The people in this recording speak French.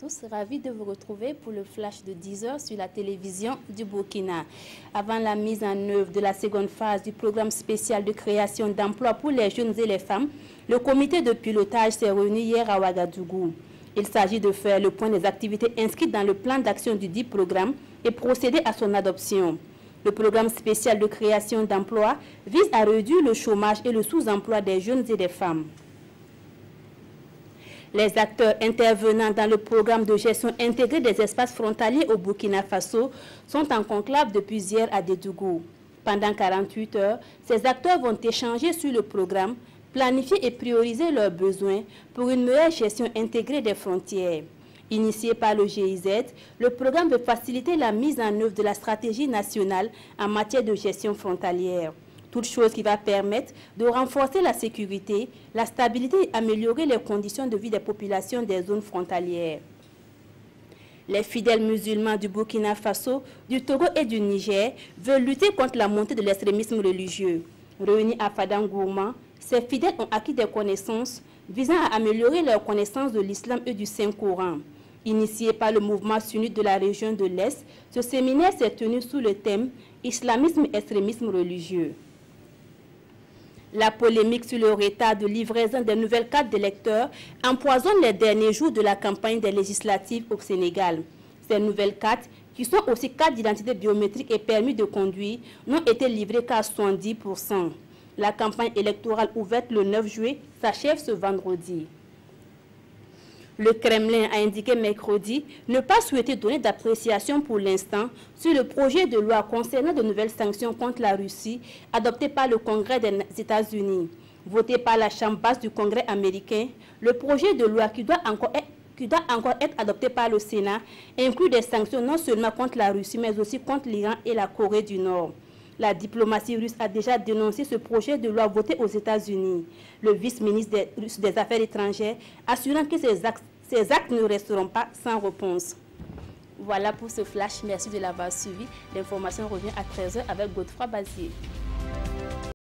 tous, ravi de vous retrouver pour le flash de 10h sur la télévision du Burkina. Avant la mise en œuvre de la seconde phase du programme spécial de création d'emplois pour les jeunes et les femmes, le comité de pilotage s'est réuni hier à Ouagadougou. Il s'agit de faire le point des activités inscrites dans le plan d'action du dit programme et procéder à son adoption. Le programme spécial de création d'emplois vise à réduire le chômage et le sous-emploi des jeunes et des femmes. Les acteurs intervenant dans le programme de gestion intégrée des espaces frontaliers au Burkina Faso sont en conclave depuis hier à Dédougou. Pendant 48 heures, ces acteurs vont échanger sur le programme, planifier et prioriser leurs besoins pour une meilleure gestion intégrée des frontières. Initié par le GIZ, le programme veut faciliter la mise en œuvre de la stratégie nationale en matière de gestion frontalière. Toute chose qui va permettre de renforcer la sécurité, la stabilité et améliorer les conditions de vie des populations des zones frontalières. Les fidèles musulmans du Burkina Faso, du Togo et du Niger veulent lutter contre la montée de l'extrémisme religieux. Réunis à Fadangourma, ces fidèles ont acquis des connaissances visant à améliorer leur connaissance de l'islam et du Saint-Coran. Initié par le mouvement sunnite de la région de l'Est, ce séminaire s'est tenu sous le thème « Islamisme et extrémisme religieux ». La polémique sur le retard de livraison des nouvelles cartes d'électeurs empoisonne les derniers jours de la campagne des législatives au Sénégal. Ces nouvelles cartes, qui sont aussi cartes d'identité biométrique et permis de conduire, n'ont été livrées qu'à 70%. La campagne électorale ouverte le 9 juillet s'achève ce vendredi. Le Kremlin a indiqué mercredi ne pas souhaiter donner d'appréciation pour l'instant sur le projet de loi concernant de nouvelles sanctions contre la Russie adopté par le Congrès des États-Unis. Voté par la Chambre basse du Congrès américain, le projet de loi qui doit encore être adopté par le Sénat inclut des sanctions non seulement contre la Russie mais aussi contre l'Iran et la Corée du Nord. La diplomatie russe a déjà dénoncé ce projet de loi voté aux États-Unis. Le vice-ministre des Affaires étrangères assurant que ces actes ne resteront pas sans réponse. Voilà pour ce flash. Merci de l'avoir suivi. L'information revient à 13h avec Godefroy Bazier.